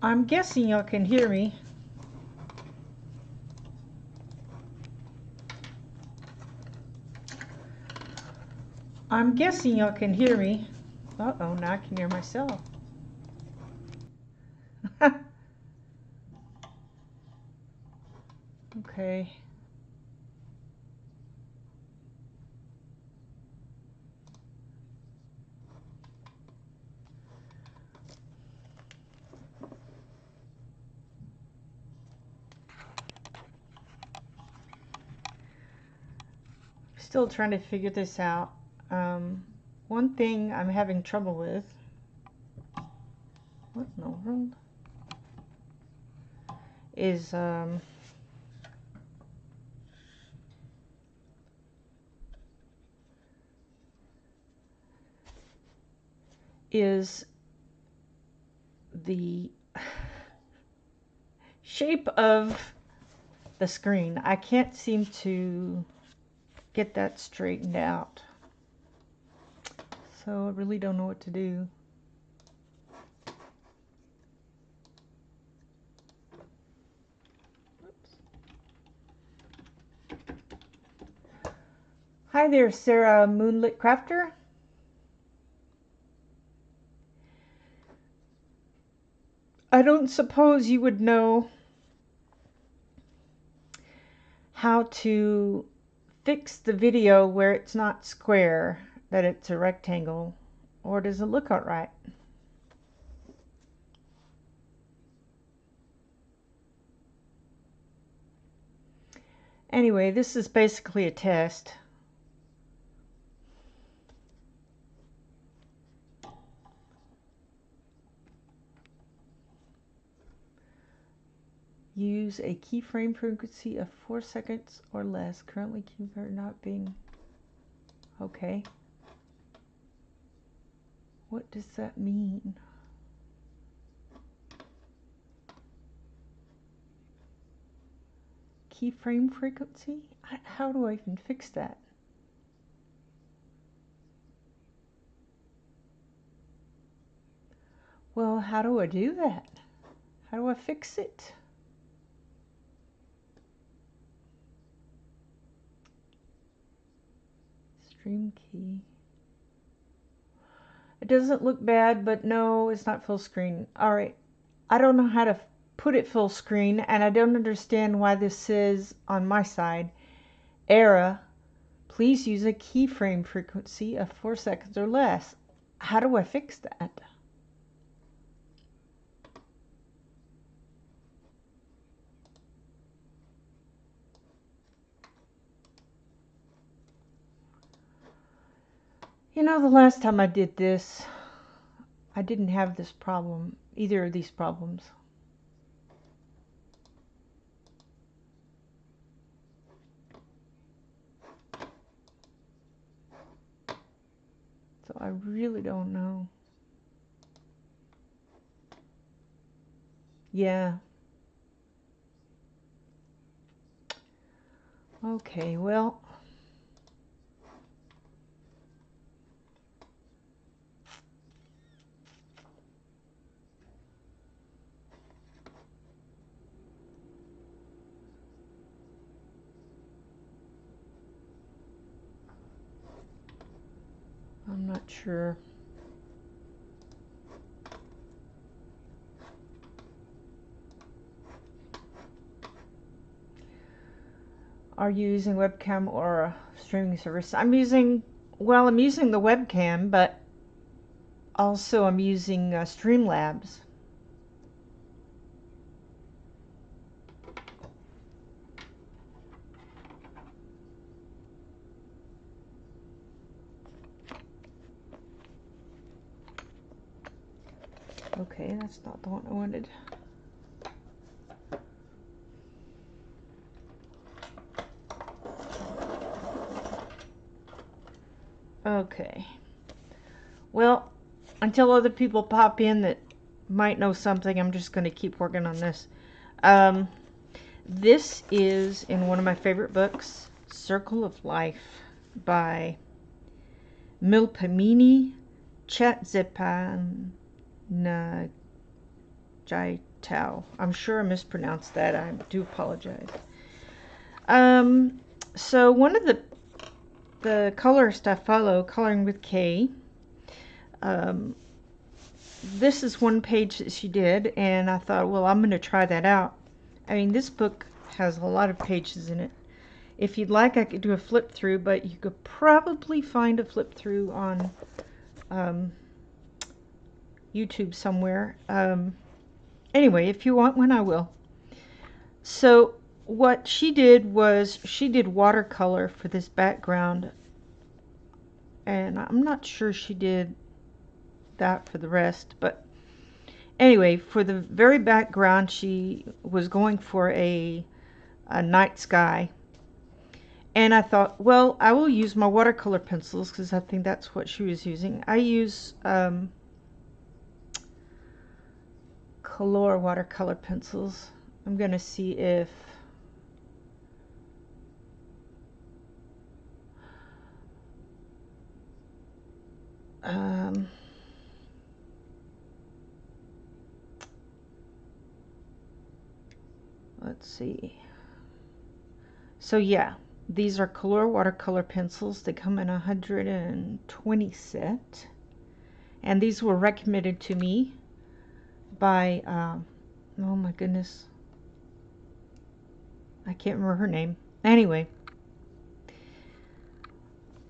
I'm guessing y'all can hear me. I'm guessing y'all can hear me. Uh-oh, now I can hear myself. Okay. Still trying to figure this out. One thing I'm having trouble with. What in the world? Is the shape of the screen. I can't seem to get that straightened out. So I really don't know what to do. Oops. Hi there, Sarah Moonlit Crafter. I don't suppose you would know how to fix the video where it's not square, that it's a rectangle, or does it look alright? Anyway, this is basically a test. Use a keyframe frequency of 4 seconds or less. Currently keyframe not being... Okay. What does that mean? Keyframe frequency? How do I even fix that? Well, how do I do that? How do I fix it? Stream key. It doesn't look bad, but no, it's not full screen. All right. I don't know how to put it full screen, and I don't understand why this says on my side, error, please use a keyframe frequency of 4 seconds or less. How do I fix that? You know, the last time I did this, I didn't have this problem, either of these problems. So I really don't know. Yeah. Okay, well. I'm not sure. Are you using webcam or a streaming service? I'm using the webcam, but also I'm using Streamlabs. Okay, that's not the one I wanted. Okay. Well, until other people pop in that might know something, I'm just going to keep working on this. This is in one of my favorite books, Circle of Life by Milpamini Chatzipanjai. Tao. I'm sure I mispronounced that. I do apologize. So one of the colorists I follow, Coloring with Kay, this is one page that she did, and I thought, well, I'm going to try that out. I mean, this book has a lot of pages in it. If you'd like, I could do a flip through, but you could probably find a flip through on YouTube somewhere. Anyway, if you want one, I will. So what she did was she did watercolor for this background, and I'm not sure she did that for the rest, but anyway, for the very background she was going for a night sky, and I thought, well, I will use my watercolor pencils because I think that's what she was using. I use color watercolor pencils. I'm gonna see if let's see. So yeah, these are color watercolor pencils. They come in 120 set, and these were recommended to me by oh my goodness, I can't remember her name. Anyway,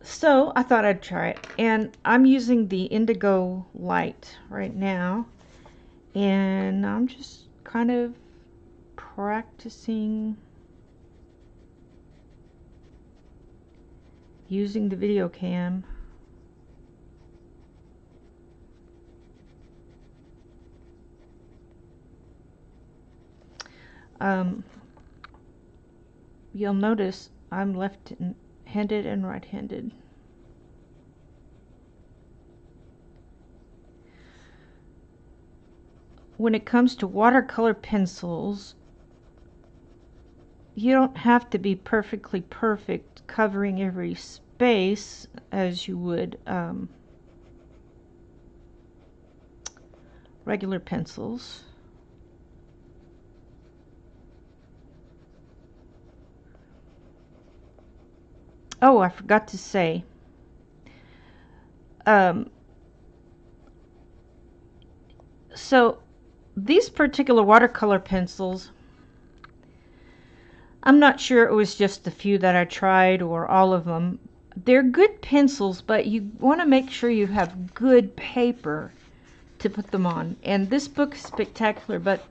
so I thought I'd try it, and I'm using the indigo light right now, and I'm just kind of practicing using the video cam. You'll notice I'm left-handed and right-handed. When it comes to watercolor pencils, you don't have to be perfectly perfect covering every space as you would regular pencils. Oh, I forgot to say, so these particular watercolor pencils, I'm not sure it was just a few that I tried or all of them. They're good pencils, but you want to make sure you have good paper to put them on. And this book is spectacular, but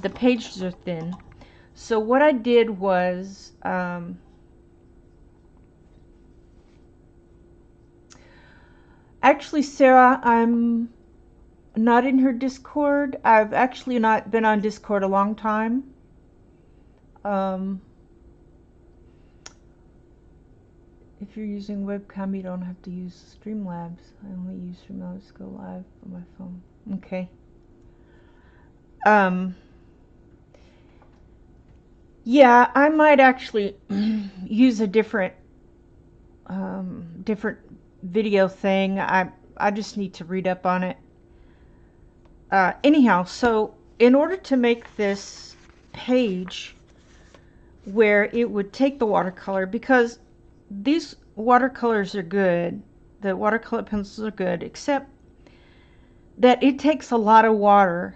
the pages are thin. So what I did was actually, Sarah, I'm not in her Discord. I've actually not been on Discord a long time. If you're using webcam, you don't have to use Streamlabs. I only use Streamlabs to go live on my phone. Okay. Yeah, I might actually use a different video thing. I just need to read up on it. Anyhow, so in order to make this page where it would take the watercolor, because these watercolors are good, the watercolor pencils are good, except that it takes a lot of water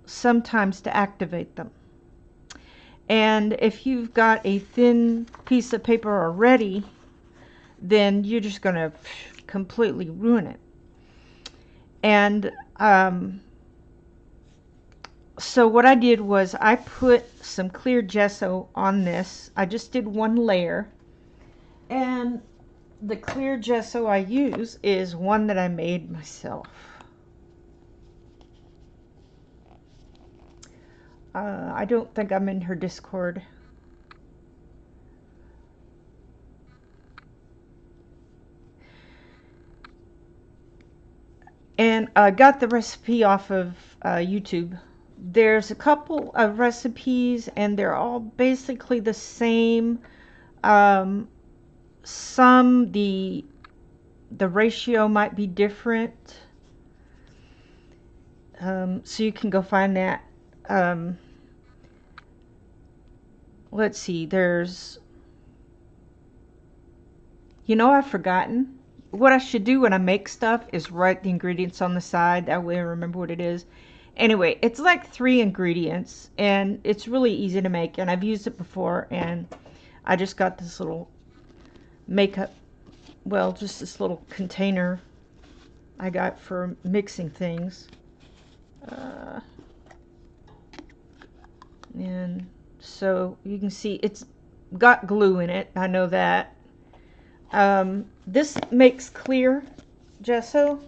sometimes to activate them. And if you've got a thin piece of paper already, then you're just going to completely ruin it. And so what I did was I put some clear gesso on this. I just did one layer, and the clear gesso I use is one that I made myself. I don't think I'm in her Discord. And I got the recipe off of YouTube. There's a couple of recipes, and they're all basically the same. Some the ratio might be different, so you can go find that. let's see, there's, you know, I've forgotten. What I should do when I make stuff is write the ingredients on the side. That way I remember what it is. Anyway, it's like 3 ingredients, and it's really easy to make, and I've used it before, and I just got this little makeup, well, just this little container I got for mixing things. And so you can see it's got glue in it. I know that. This makes clear gesso.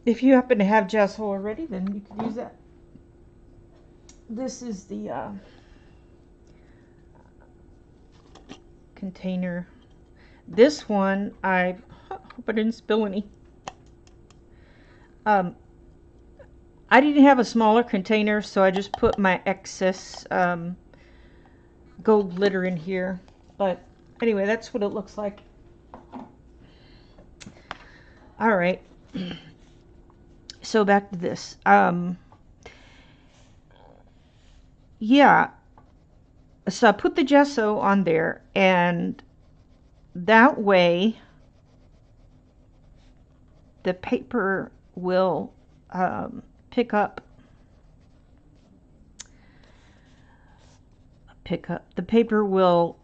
If you happen to have gesso already, then you can use that. This is the container. This one, I hope I didn't spill any. I didn't have a smaller container, so I just put my excess gold glitter in here. But anyway, that's what it looks like. All right. So back to this. Yeah. So I put the gesso on there, and that way the paper will pick up. The paper will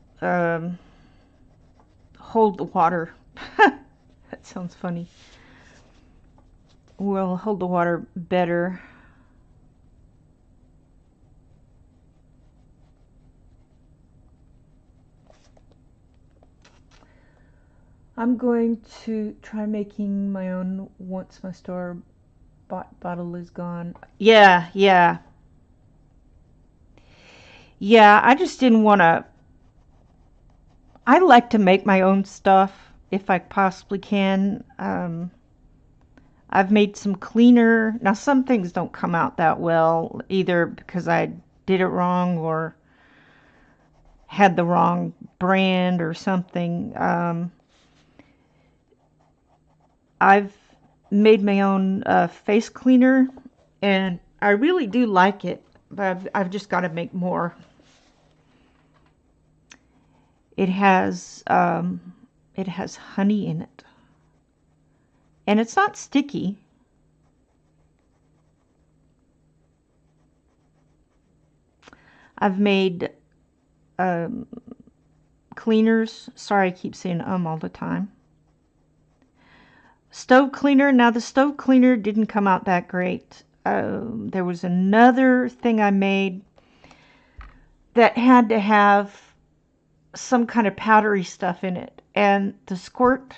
hold the water. That sounds funny. Will hold the water better. I'm going to try making my own once my store-bought bottle is gone. Yeah, yeah. Yeah, I just didn't want to. I like to make my own stuff if I possibly can. I've made some cleaner. Now, some things don't come out that well, either because I did it wrong or had the wrong brand or something. I've made my own face cleaner, and I really do like it, but I've just got to make more. It has honey in it, and it's not sticky. I've made cleaners. Sorry, I keep saying all the time. Stove cleaner. Now the stove cleaner didn't come out that great. There was another thing I made that had to have some kind of powdery stuff in it, and the squirt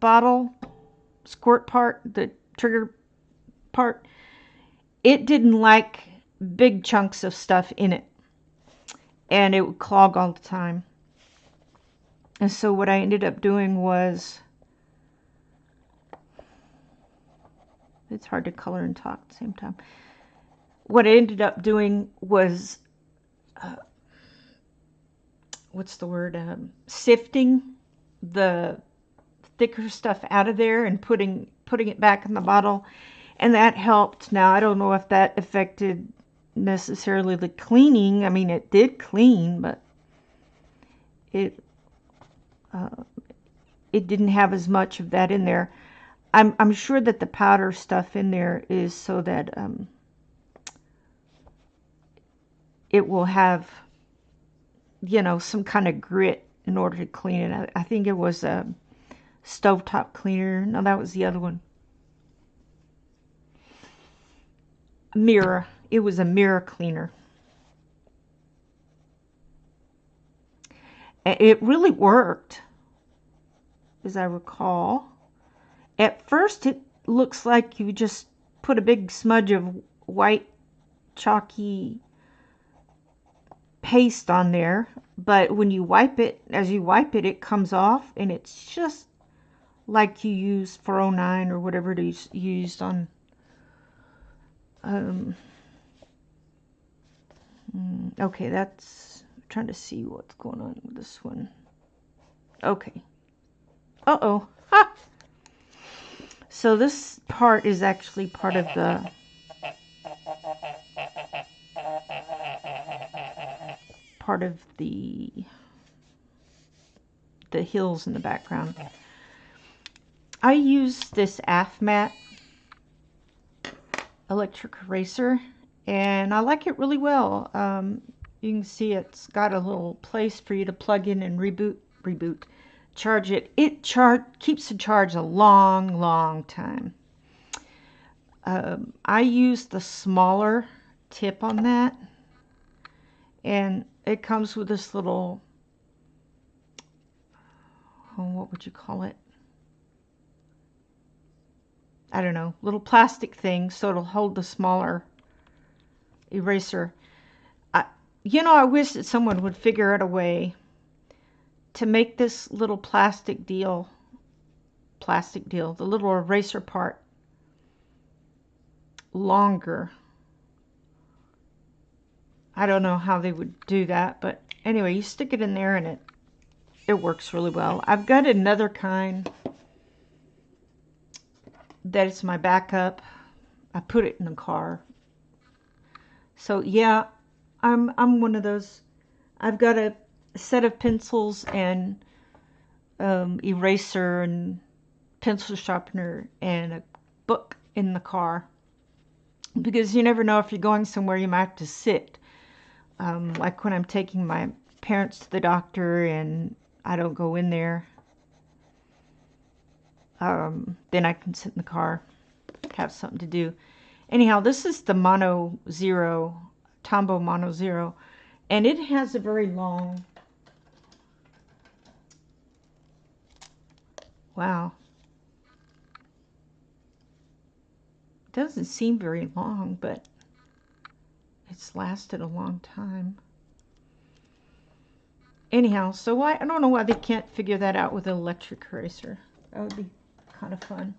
part, the trigger part, it didn't like big chunks of stuff in it, and it would clog all the time. And so what I ended up doing was, it's hard to color and talk at the same time. What I ended up doing was, what's the word? Sifting the thicker stuff out of there and putting it back in the bottle, and that helped. Now I don't know if that affected necessarily the cleaning. I mean, it did clean, but it didn't have as much of that in there. I'm sure that the powder stuff in there is so that it will have, you know, some kind of grit in order to clean it. I think it was a stovetop cleaner. No, that was the other one. Mirror. It was a mirror cleaner. It really worked, as I recall. At first, it looks like you just put a big smudge of white chalky paste on there, but when you wipe it, as you wipe it, it comes off, and it's just like you use 409 or whatever it is used on. Okay, that's, I'm trying to see what's going on with this one. Okay. Uh-oh. Ha! So this part is actually part of the part of the hills in the background. I use this AFMAT electric eraser, and I like it really well. You can see it's got a little place for you to plug in and charge it. It keeps the charge a long time. I use the smaller tip on that, and it comes with this little, what would you call it? I don't know, little plastic thing, so it'll hold the smaller eraser. I wish that someone would figure out a way to make this little plastic deal, the little eraser part, longer. I don't know how they would do that, but anyway, you stick it in there and it works really well. I've got another kind that is my backup. I put it in the car. So yeah, I'm one of those. I've got a set of pencils and eraser and pencil sharpener and a book in the car, because you never know if you're going somewhere you might have to sit. Like when I'm taking my parents to the doctor and I don't go in there, then I can sit in the car, have something to do. Anyhow, this is the Mono Zero, Tombow Mono Zero, and it has a very long, wow, doesn't seem very long, but it's lasted a long time. Anyhow, so I don't know why they can't figure that out with an electric eraser. That would be kind of fun.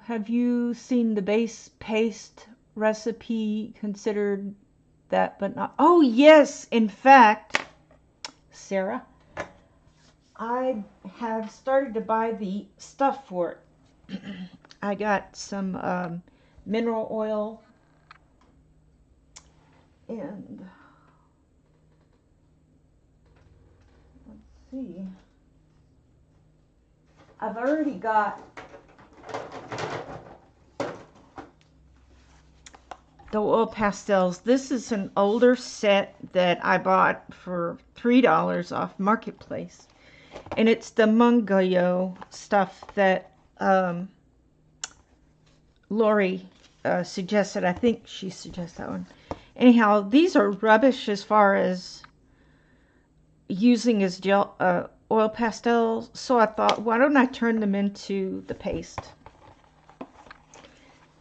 Have you seen the base paste recipe? Considered that, but not. Oh yes, in fact, Sarah, I have started to buy the stuff for it. I got some mineral oil and let's see. I've already got the oil pastels. This is an older set that I bought for $3 off Marketplace. And it's the Mungoyo stuff that Lori suggested. I think she suggested that one. Anyhow, these are rubbish as far as using as gel, oil pastels. So I thought, why don't I turn them into the paste?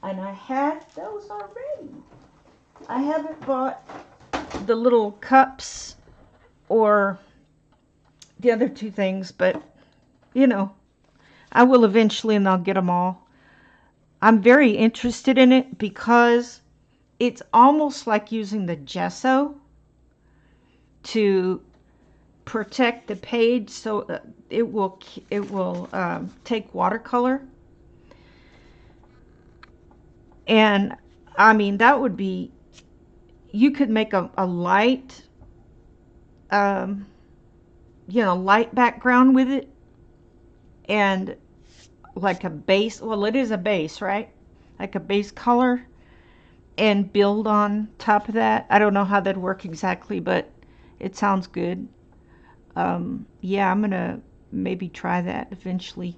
And I had those already. I haven't bought the little cups or the other two things, but you know, I will eventually, and I'll get them all. I'm very interested in it because it's almost like using the gesso to protect the page, so it will take watercolor. And I mean, that would be, you could make a light, light background with it, and like a base, well, it is a base, right? Like a base color, and build on top of that. I don't know how that'd work exactly, but it sounds good. Yeah, I'm gonna maybe try that eventually.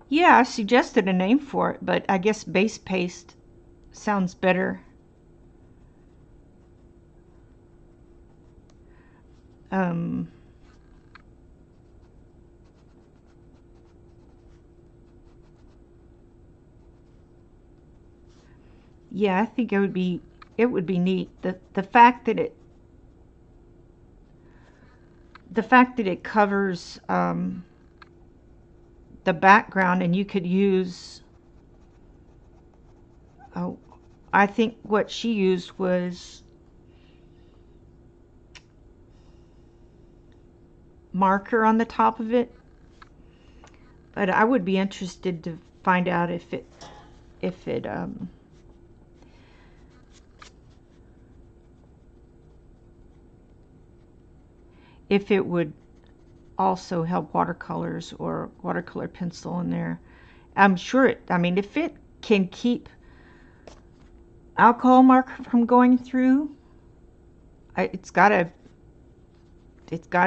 Yeah, I suggested a name for it, but I guess base paste sounds better. Yeah, I think it would be neat. The fact that it covers the background, and you could use, oh, I think what she used was marker on the top of it, but I would be interested to find out if it if it would also help watercolors or watercolor pencil in there. I'm sure it, I mean, if it can keep alcohol marker from going through, it's gotta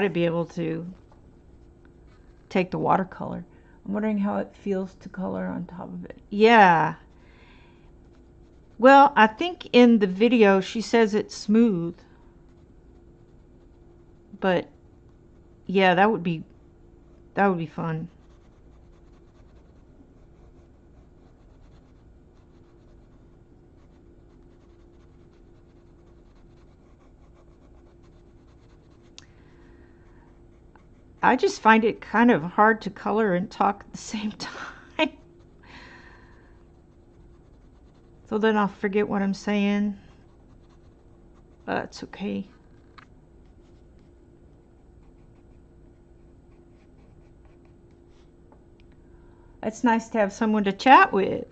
be able to take the watercolor. I'm wondering how it feels to color on top of it. Yeah. Well, I think in the video she says it's smooth. But yeah, that would be fun. I just find it kind of hard to color and talk at the same time. So then I'll forget what I'm saying. But that's okay. It's nice to have someone to chat with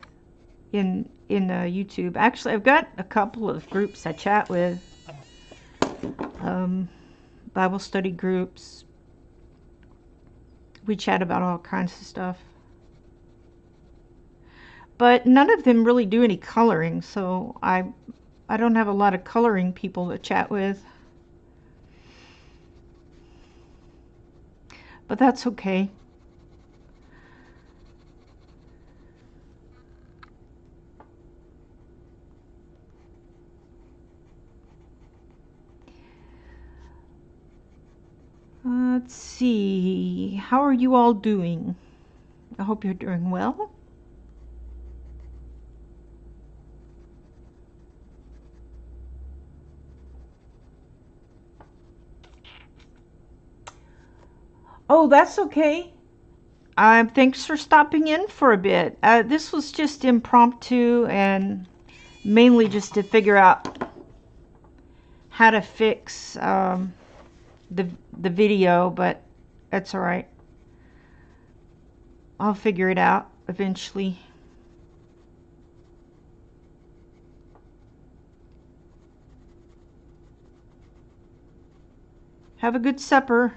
in YouTube. Actually, I've got a couple of groups I chat with. Bible study groups. We chat about all kinds of stuff. But none of them really do any coloring, so I don't have a lot of coloring people to chat with. But that's okay. Let's see. How are you all doing? I hope you're doing well. Oh, that's okay. Thanks for stopping in for a bit. This was just impromptu and mainly just to figure out how to fix the video, but that's all right. I'll figure it out eventually. Have a good supper.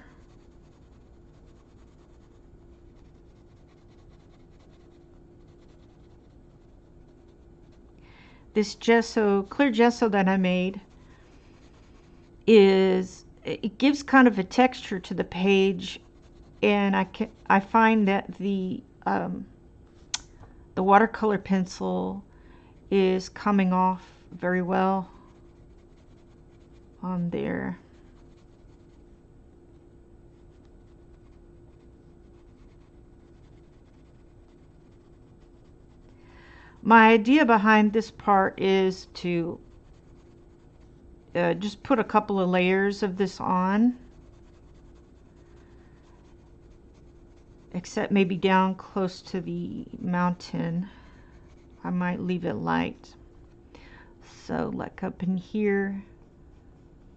This gesso, clear gesso that I made, it gives kind of a texture to the page, and I find that the watercolor pencil is coming off very well on there. My idea behind this part is to just put a couple of layers of this on, except maybe down close to the mountain. I might leave it light. So like up in here,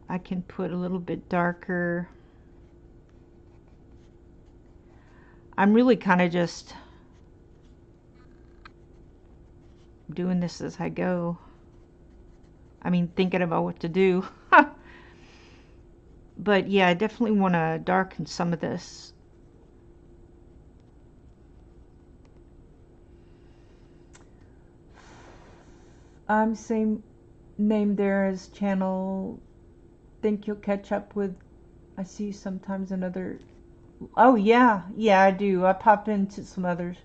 I can put a little bit darker. I'm really kind of just doing this as I go. I mean, thinking about what to do. But yeah, I definitely want to darken some of this. Same name there as channel. Think you'll catch up with. I see sometimes another. Oh yeah, yeah, I do. I pop into some others.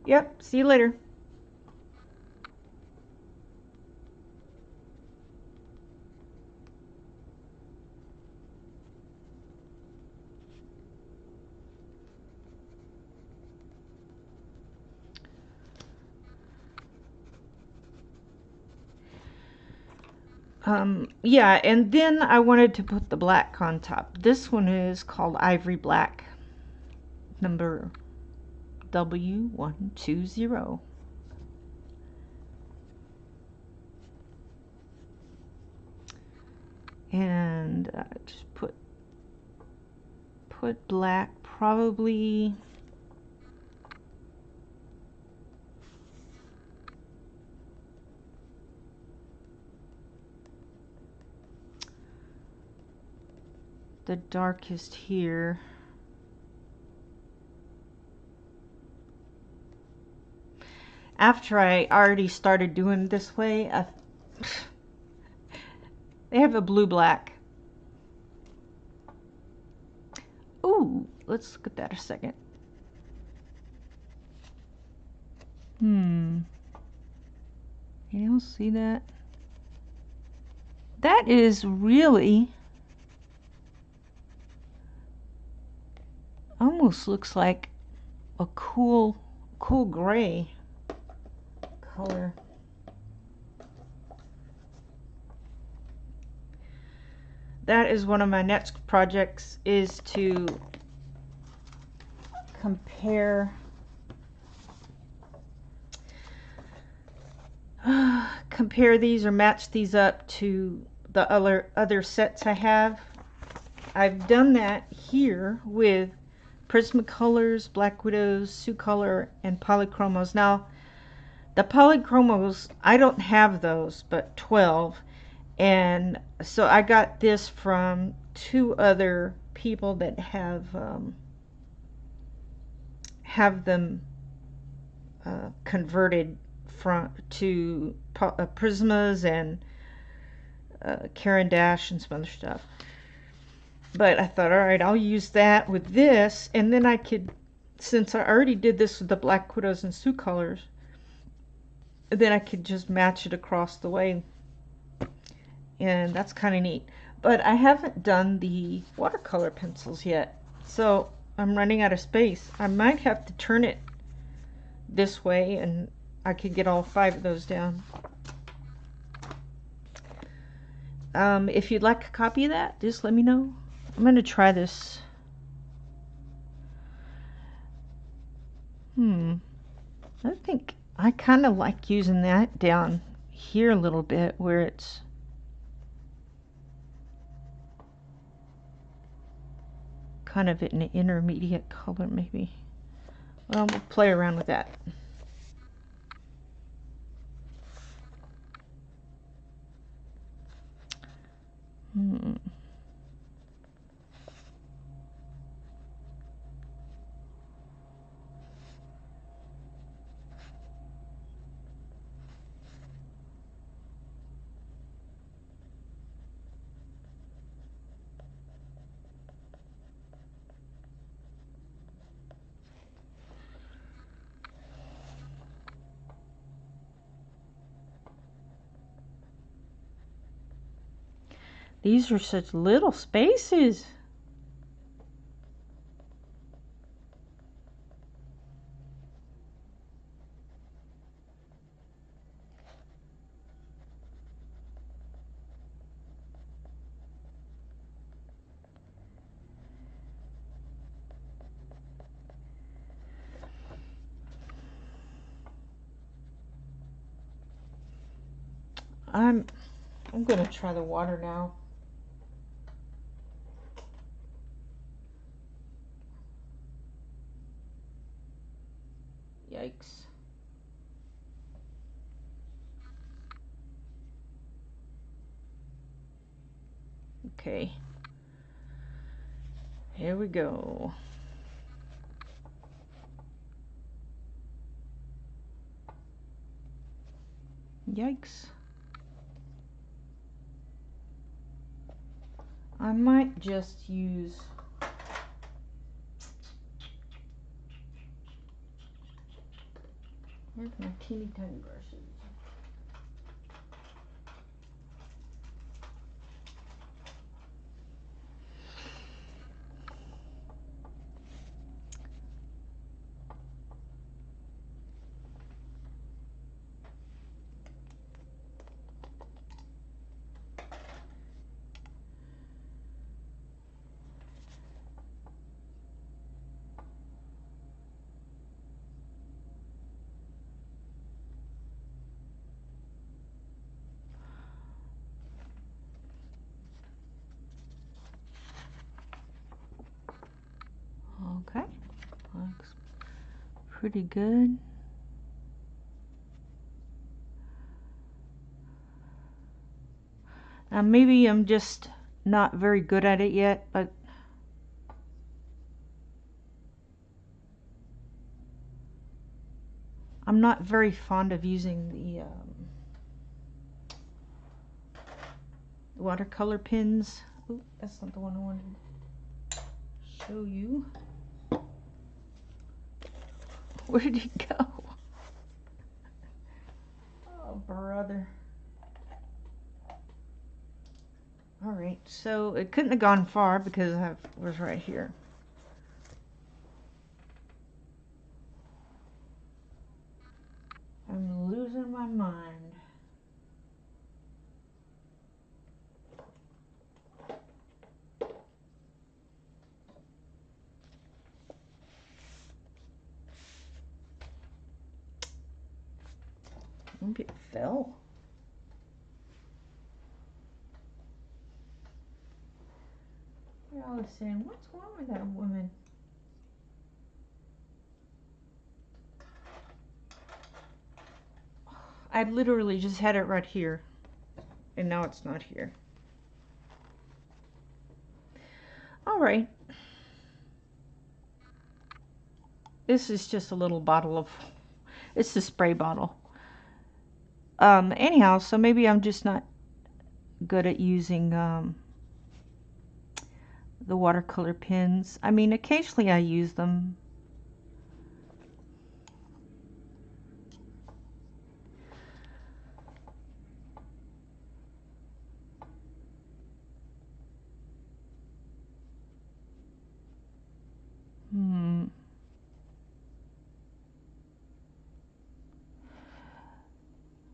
Yep, see you later. Yeah, and then I wanted to put the black on top. This one is called Ivory Black, number W120. And just put black, probably the darkest here. After I already started doing this way, they have a blue-black. Ooh, let's look at that a second. You don't see that? That is really almost looks like a cool gray color. That is one of my next projects, is to compare these or match these up to the other sets I have. I've done that here with Prismacolors, Black Widows, Sucolor, and Polychromos. Now, the Polychromos, I don't have those, but 12. And so I got this from 2 other people that have them converted to Prismas and Caran d'Ache and some other stuff. But I thought, alright, I'll use that with this, and then I could, since I already did this with the Black Widows and Sucolors, then I could just match it across the way. And that's kind of neat. But I haven't done the watercolor pencils yet, so I'm running out of space. I might have to turn it this way and I could get all 5 of those down. If you'd like a copy of that, just let me know. I'm going to try this. I think I kind of like using that down here a little bit where it's kind of an intermediate color maybe. Well, we'll play around with that. These are such little spaces. I'm going to try the water now. Yikes. Okay. Here we go. Yikes. I might just use where's my teeny tiny brushes? Okay, looks pretty good. Maybe I'm just not very good at it yet, but I'm not very fond of using the watercolor pins. Ooh, that's not the one I wanted to show you. Where did he go? Oh, brother. Alright, so it couldn't have gone far because I was right here. I'm losing my mind. Maybe it fell. I was saying, what's wrong with that woman? I literally just had it right here, and now it's not here. Alright. This is just a little bottle of, it's the spray bottle. Anyhow, so maybe I'm just not good at using the watercolor pins. I mean, occasionally I use them.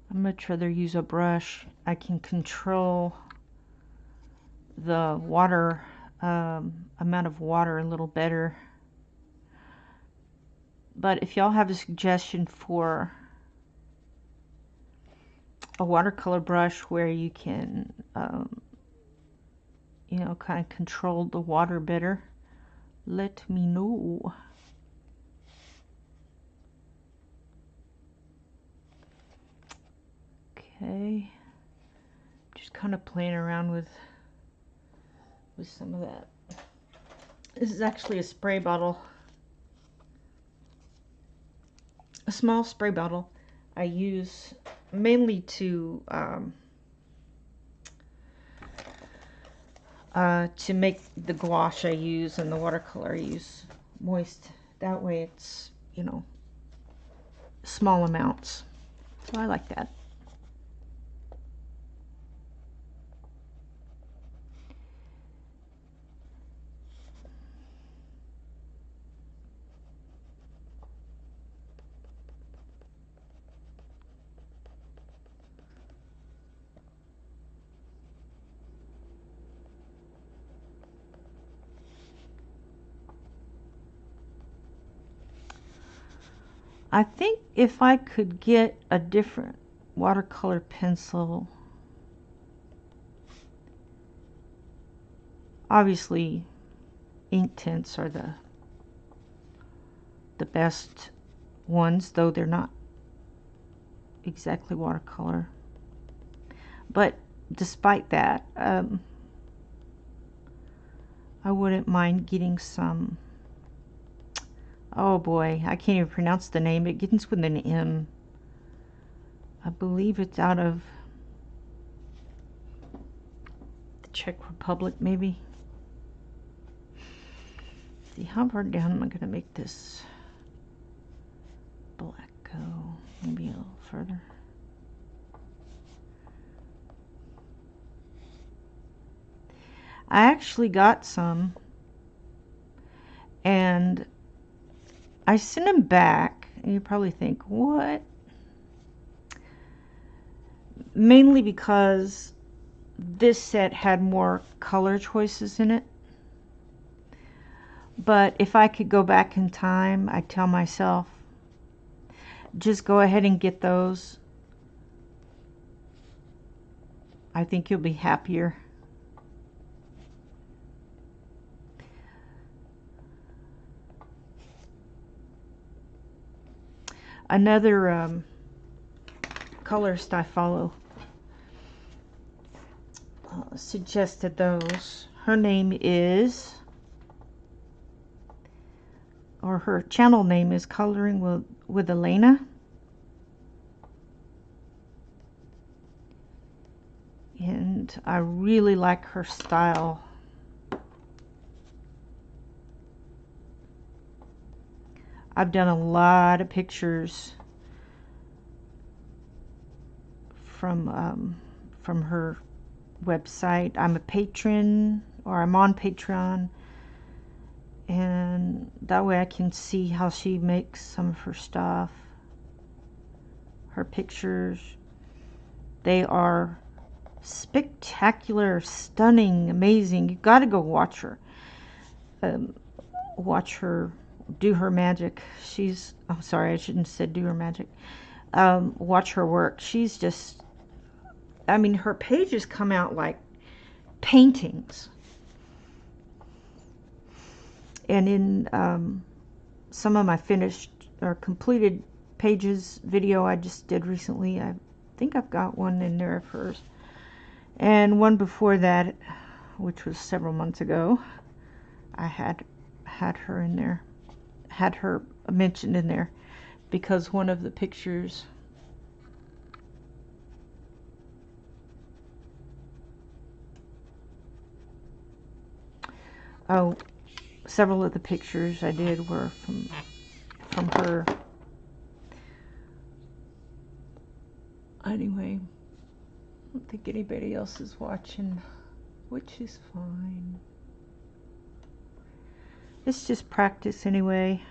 I'd much rather use a brush. I can control the water, amount of water a little better. But if y'all have a suggestion for a watercolor brush where you can, you know, kind of control the water better, let me know. Okay, just kind of playing around with some of that. This is actually a spray bottle, a small spray bottle I use mainly to make the gouache I use and the watercolor I use moist. That way it's, you know, small amounts. So I like that. I think if I could get a different watercolor pencil, obviously ink tints are the best ones, though they're not exactly watercolor. But despite that, I wouldn't mind getting some. Oh boy, I can't even pronounce the name. It begins with an M. I believe it's out of the Czech Republic, maybe. Let's see, how far down am I going to make this black go? Maybe a little further. I actually got some, and I sent them back, and you probably think, what? Mainly because this set had more color choices in it. But if I could go back in time, I'd tell myself, just go ahead and get those. I think you'll be happier. Another colorist I follow suggested those. Her name is, or her channel name is Coloring with Elena. and I really like her style. I've done a lot of pictures from her website. I'm a patron, or I'm on Patreon, and that way I can see how she makes some of her stuff. Her pictures, they are spectacular, stunning, amazing. You got to go watch her. Watch her do her magic. I'm sorry, I shouldn't have said do her magic. Watch her work. She's just, I mean, her pages come out like paintings. And in some of my finished or completed pages video I just did recently, I think I've got one in there of hers. And one before that, which was several months ago, I had her in there, had her mentioned in there, because one of the pictures several of the pictures I did were from her. Anyway, I don't think anybody else is watching, which is fine. It's just practice anyway.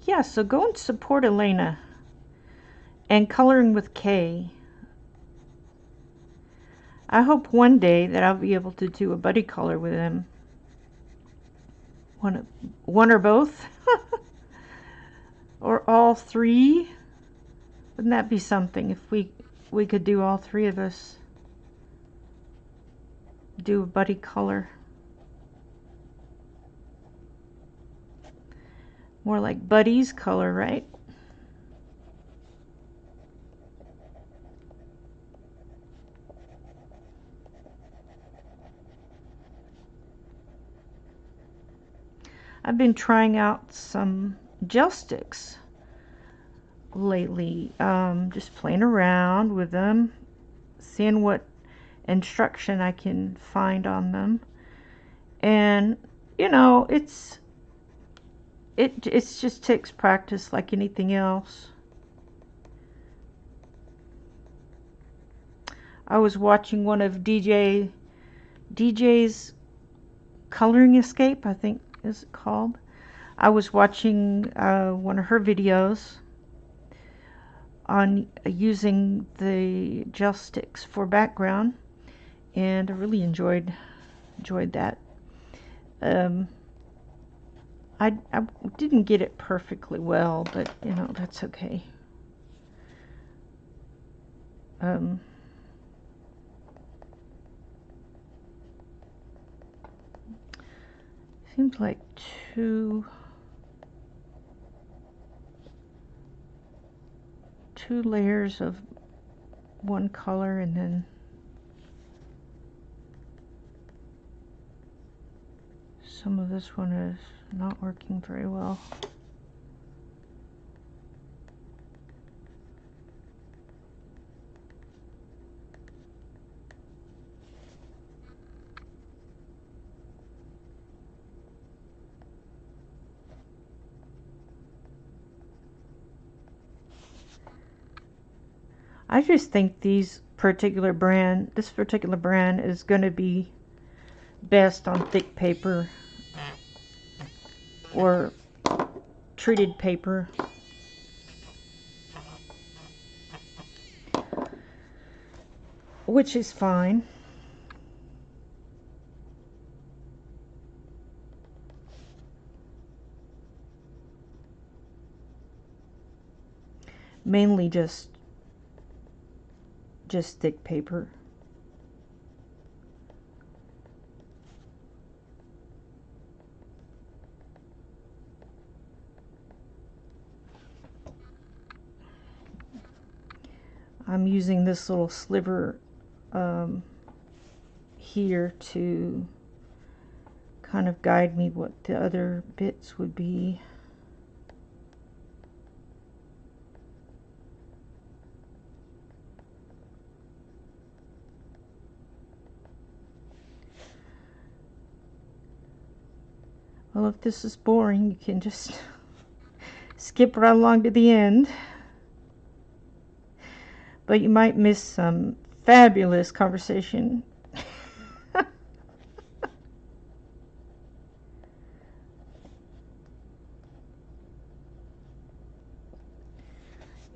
Yeah, so go and support Elena and Coloring with K. I hope one day that I'll be able to do a buddy color with him. One or both. Or all three. Wouldn't that be something if we could do all three of us do a buddy color? More like buddies color, right? I've been trying out some gel sticks lately, just playing around with them, seeing what instruction I can find on them. And you know, it just takes practice like anything else. I was watching one of DJ's Coloring Escape, I think is it called. I was watching one of her videos on using the gel sticks for background, and I really enjoyed that. I didn't get it perfectly well, but you know, that's okay. Seems like two layers of one color, and then some of this one is not working very well. I just think this particular brand is going to be best on thick paper or treated paper. Which is fine. Mainly just just thick paper. I'm using this little sliver here to kind of guide me what the other bits would be. Well, if this is boring, you can just skip right along to the end. But you might miss some fabulous conversation.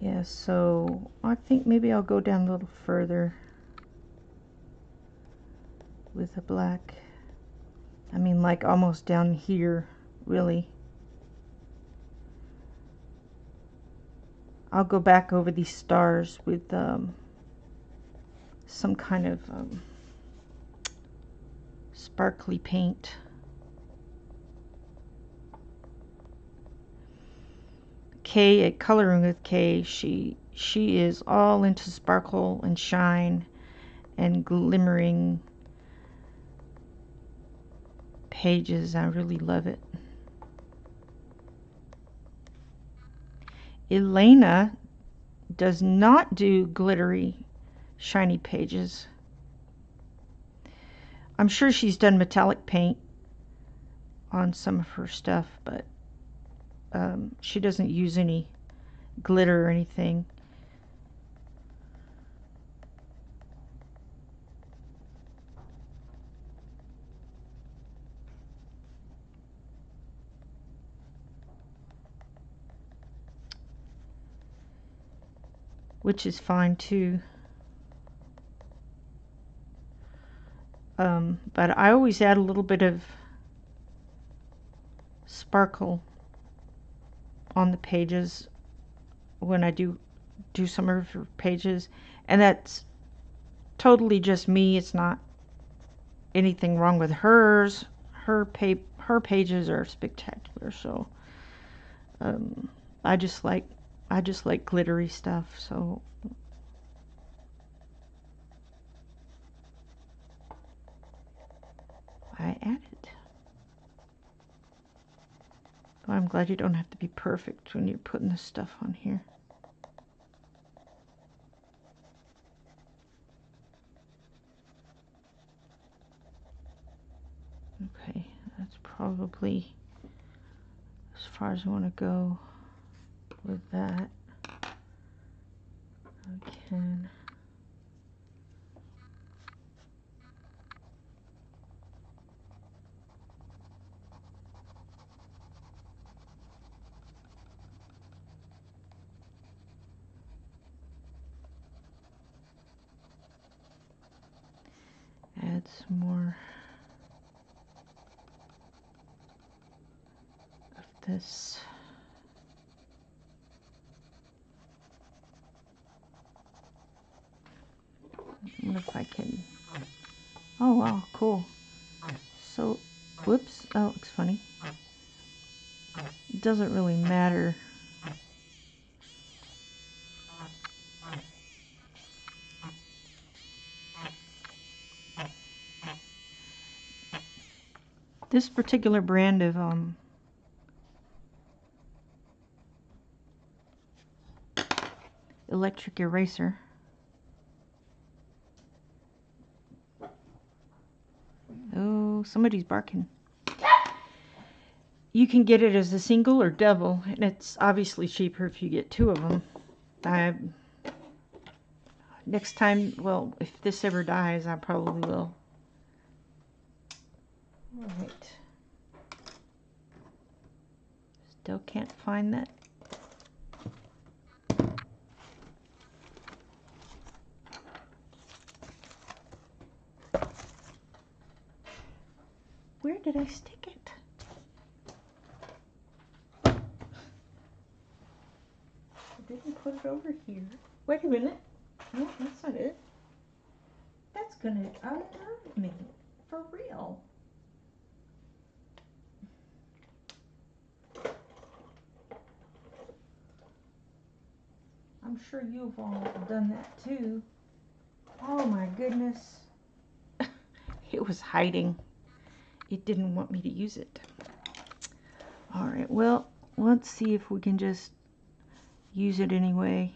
Yeah, so I think maybe I'll go down a little further with the black. I mean, like almost down here, really. I'll go back over these stars with some kind of sparkly paint. Kay at Coloring with Kay, she is all into sparkle and shine and glimmering pages. I really love it. Elena does not do glittery, shiny pages. I'm sure she's done metallic paint on some of her stuff, but she doesn't use any glitter or anything. Which is fine too. But I always add a little bit of sparkle on the pages when I do some of her pages, and that's totally just me. It's not anything wrong with hers. Her pages are spectacular, so I just like glittery stuff, so I added. But I'm glad you don't have to be perfect when you're putting this stuff on here. Okay, that's probably as far as I want to go with that. I can add some more of this. I wonder if I can. Oh wow, cool. So, whoops, that looks funny. It doesn't really matter. This particular brand of electric eraser oh, somebody's barking. You can get it as a single or double, and it's obviously cheaper if you get two of them. Next time, well, if this ever dies, I probably will. Alright. Still can't find that. Where did I stick it? I didn't put it over here. Wait a minute. No, that's not it. That's gonna unnerve me. For real. I'm sure you've all done that too. Oh my goodness. It was hiding. It didn't want me to use it. All right, well, let's see if we can just use it anyway.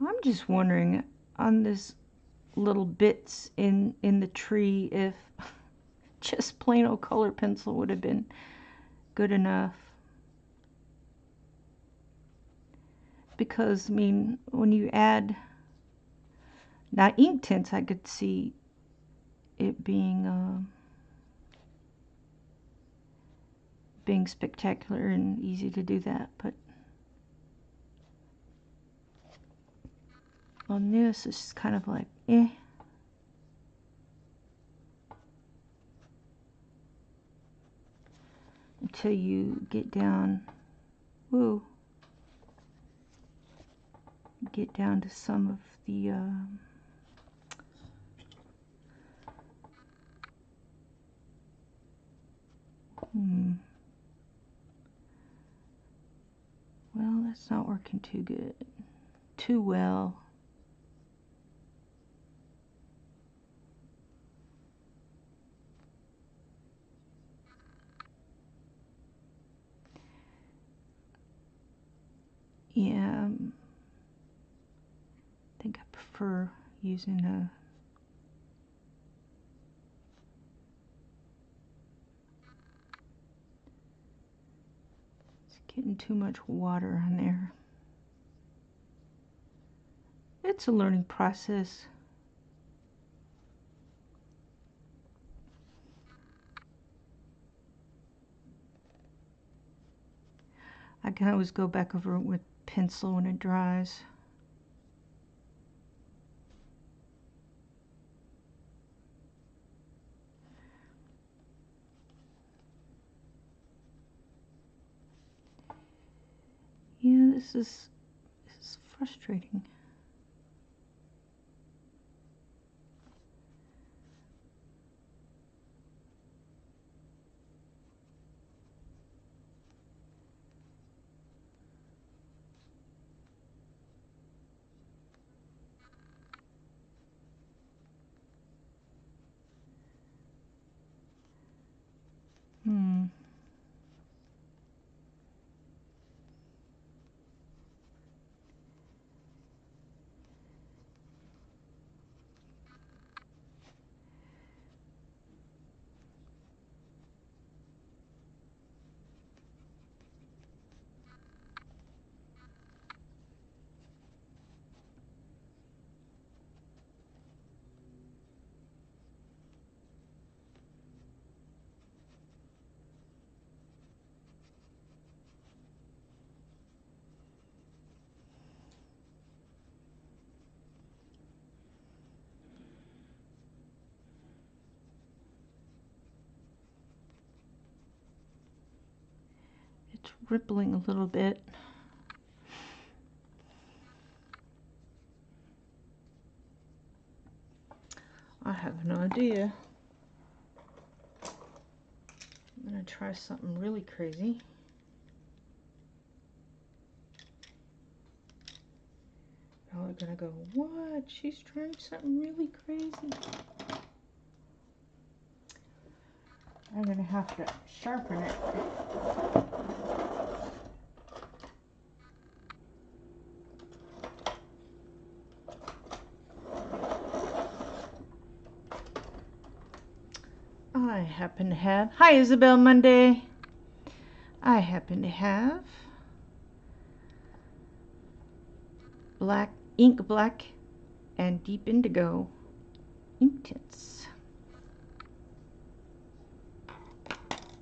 I'm just wondering on this little bits in the tree if just plain old color pencil would have been good enough. Because I mean, when you add now ink tints, I could see it being being spectacular and easy to do that, but on this it's kind of like until you get down, woo, get down to some of the well, that's not working too good, too well. Yeah, I think I prefer using a getting too much water on there. It's a learning process. I can always go back over it with pencil when it dries. Yeah, this is frustrating. It's rippling a little bit. I have no idea. I'm gonna try something really crazy. Y'all are gonna go, what? She's trying something really crazy. I'm gonna have to sharpen it. I happen to have, hi Isabel Monday. I happen to have black, ink black, and deep indigo ink tints.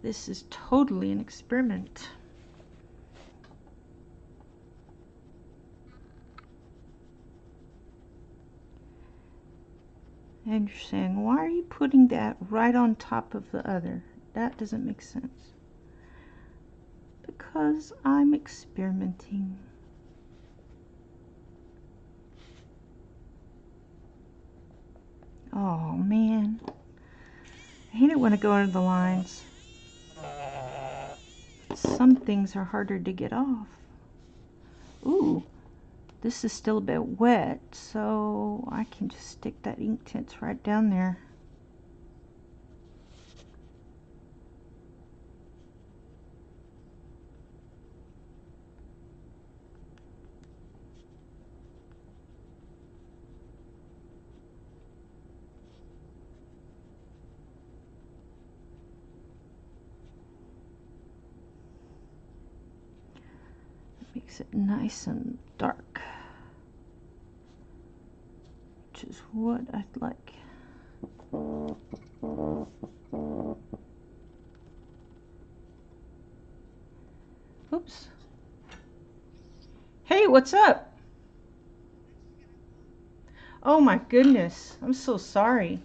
This is totally an experiment. And you're saying, why are you putting that right on top of the other? That doesn't make sense. Because I'm experimenting. Oh man. I hate it when I go under the lines. Some things are harder to get off. Ooh, this is still a bit wet, so I can just stick that ink tint right down there. Makes it nice and dark, which is what I'd like. Oops. Hey, what's up? Oh my goodness, I'm so sorry.